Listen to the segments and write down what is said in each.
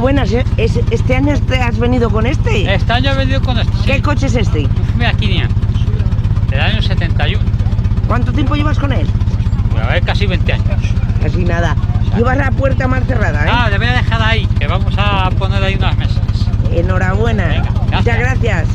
buenas. ¿Este año te has venido con este? Este año he venido con este. ¿Qué coche es este? Mira, 500. Del año 71. ¿Cuánto tiempo llevas con él? Pues a ver, casi 20 años. Casi nada. Llevas la puerta más cerrada, ¿eh? Ah, le voy a dejar ahí, que vamos a poner ahí unas mesas. Enhorabuena. Venga, gracias. Muchas gracias.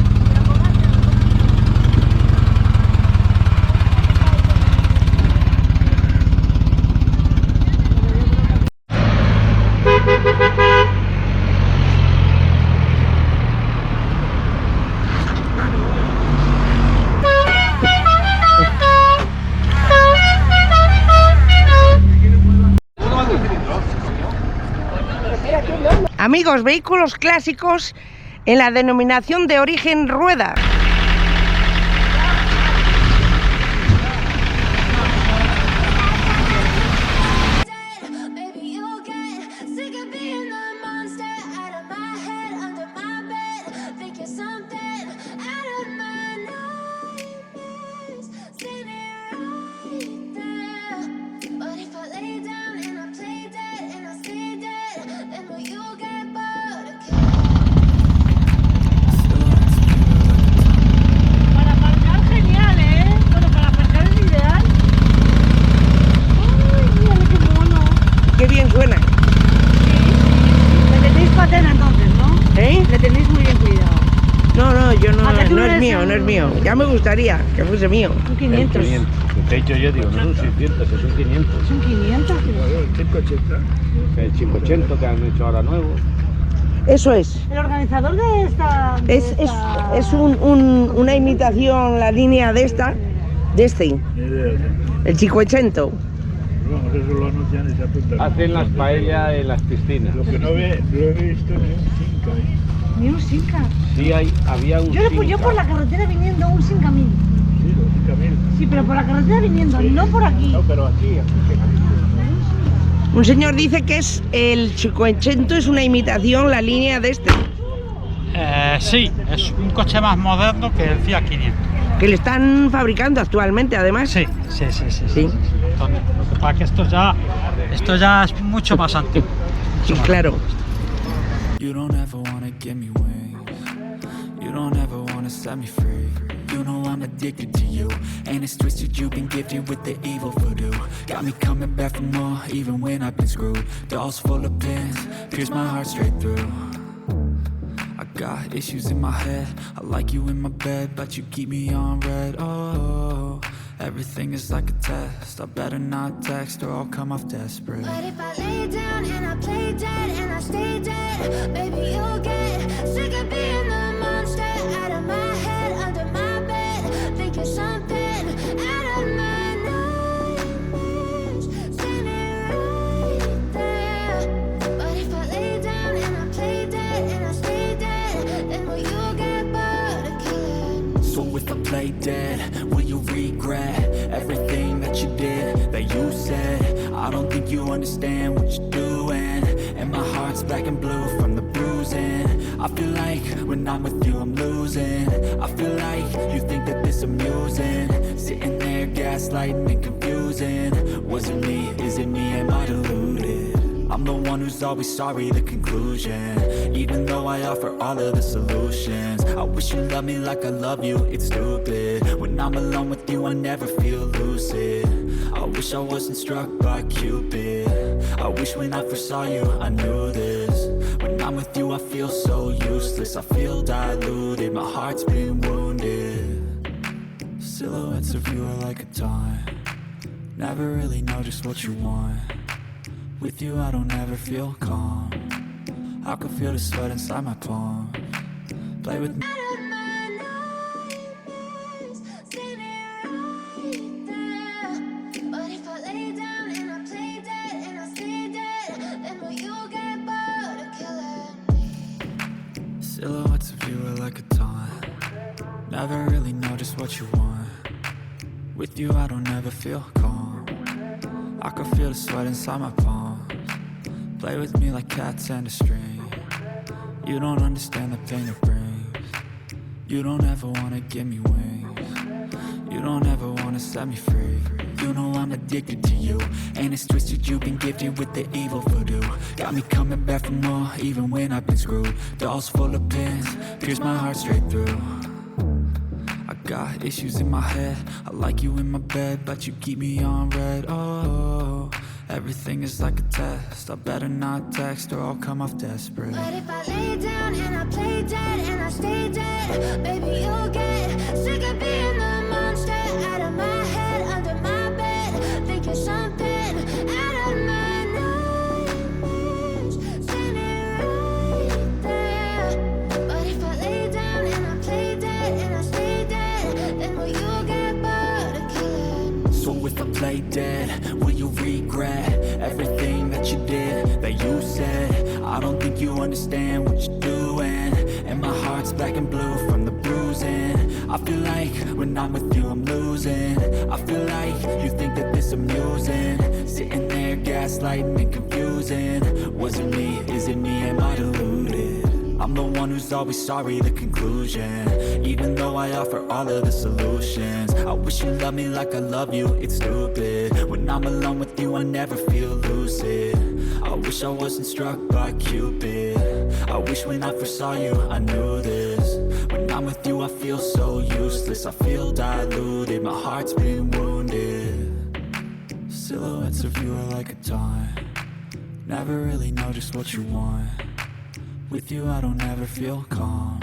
Amigos, vehículos clásicos en la denominación de origen rueda. Qué bien suena. Le tenéis patena entonces, ¿no? ¿Eh? Le tenéis muy bien cuidado. No, yo no, ¿A que tú no eres es mío, un- no es mío. Ya me gustaría que fuese mío. Son 500. 500. De hecho yo digo, no son 600, son 500. Son 500. El 580 que han hecho ahora nuevo. Eso es. El organizador de esta... de Es esta- una imitación, la línea de este, el Cinquecento. Vamos, eso lo anuncian y se apuntan. Hacen las paellas en las piscinas. Lo que no he visto ni un Cinca. Ni un Sinca. Sí, había un Yo Cinca. por la carretera viniendo un Sinca 1000. Sí, los 5.000. Sí, pero por la carretera viniendo, no por aquí. No, pero aquí. Un señor dice que es el Cinquecento, es una imitación, la línea de este, Sí, es un coche más moderno que el Fiat 500. que le están fabricando actualmente, además. Sí. Sí. Entonces, lo que pasa es que esto ya es mucho más antiguo. Sí, claro. You don't ever wanna give me wings. You don't ever wanna set me free. You know I'm addicted to you, and it's twisted. You've been gifted with the evil voodoo. Got me coming back for more, even when I've been screwed. Dolls full of pins, pierce my heart straight through. I got issues in my head. I like you in my bed, but you keep me on red. Oh, everything is like a test. I better not text or I'll come off desperate. But if I lay down and I play dead and I stay dead, baby, you'll get sick of being the monster out of my head, under my bed, thinking something out of my nightmares, standing right there. But if I lay down and I play dead and I stay dead, then will you get bored of killing? So if I play dead, will you regret everything that you did, that you said? I don't think you understand what you're doing, and my heart's black and blue from the bruising. I feel like when I'm with you I'm losing. I feel like you think that this amusing, sitting there gaslighting and confusing. Was it me? Is it me? Am I deluded? I'm the one who's always sorry, the conclusion. Even though I offer all of the solutions, I wish you loved me like I love you, it's stupid. When I'm alone with you I never feel lucid. I wish I wasn't struck by Cupid. I wish when I first saw you I knew this. When I'm with you I feel so useless. I feel diluted, my heart's been wounded. Silhouettes of you are like a taunt. Never really know just what you want. With you I don't ever feel calm. I can feel the sweat inside my palms. Play with me. Out of my nightmares, standing right there. But if I lay down and I play dead and I stay dead, then will you get bored of killing me? Silhouettes of you are like a taunt. Never really know just what you want. With you I don't ever feel calm. I can feel the sweat inside my palms. Play with me like cats and a string. You don't understand the pain it brings. You don't ever wanna give me wings. You don't ever wanna set me free. You know I'm addicted addicted to you. And it's twisted, you've been gifted with the evil voodoo. Got me coming back for more, even when I've been screwed. Dolls full of pins, pierce my heart straight through. I got issues in my head, I like you in my bed, but you keep me on red. Oh, everything is like a test, I better not text or I'll come off desperate. But if I lay down and I play dead and I stay dead, baby, you'll get sick of being the monster out of my head, under my bed, thinking something out of my nightmares, standing right there. But if I lay down and I play dead and I stay dead, then will you get bored of killing me? So if I play dead, will you regret everything that you did, that you said? I don't think you understand what you're doing, and my heart's black and blue from the bruising. I feel like when I'm with you I'm losing. I feel like you think that this amusing, sitting there gaslighting and confusing. Was it me? Is it me? Am I deluded? I'm the one who's always sorry, the conclusion, even though I offer all of the solutions. I wish you loved me like I love you, it's stupid. When I'm alone with you I never feel lucid. I wish I wasn't struck by Cupid. I wish when I first saw you I knew this. When I'm with you I feel so useless, I feel diluted, my heart's been wounded. Silhouettes of you are like a taunt, never really know just what you want. With you I don't ever feel calm,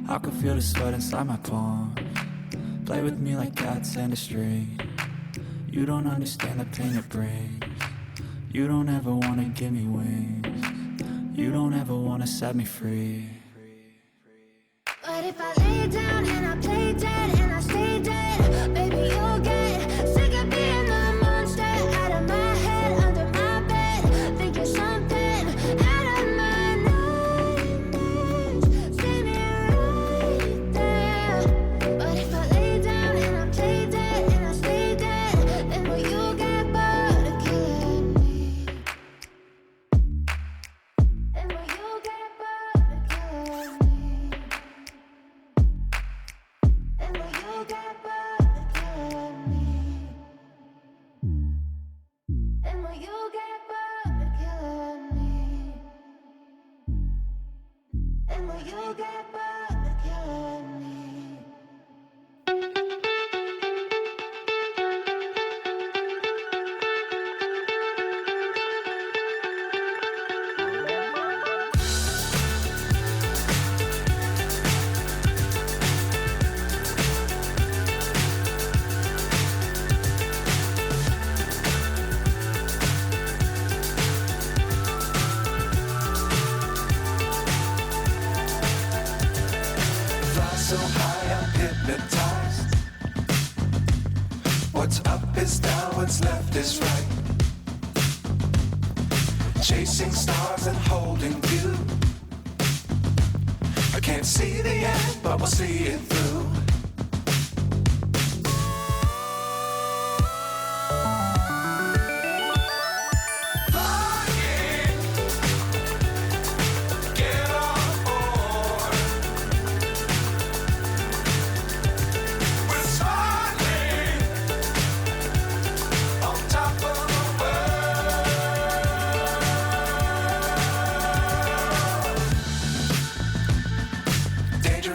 I can feel the sweat inside my palms. Play with me like cats and a string, you don't understand the pain it brings. You don't ever wanna give me wings, you don't ever wanna set me free. But if I lay down and I play dead and I stay dead, baby, you'll get sick of being the monster out of my head, under my bed, thinking something out of my nightmares, standing right there. But if I lay down and I play dead and I stay dead, then will you get bored of killing me? Then will you get bored of killing me? And will you get bored of killing me? And will you get bored of killing me? And will you get bored of killing me? Fly so high, I'm hypnotized. What's up is down, what's left is right. Chasing stars and holding you. I can't see the end, but we'll see it through.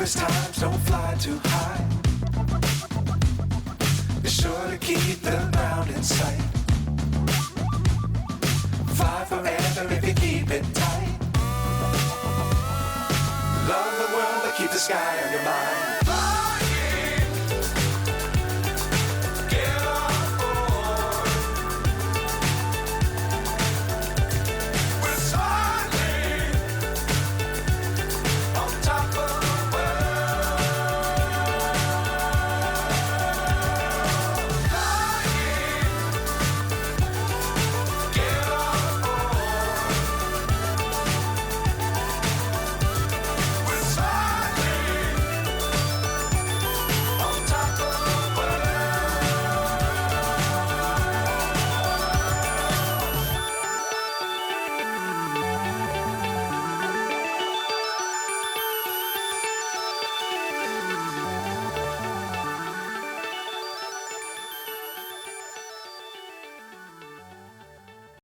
Times don't fly too high. Be sure to keep the ground in sight. Fly forever if you keep it tight. Love the world but keep the sky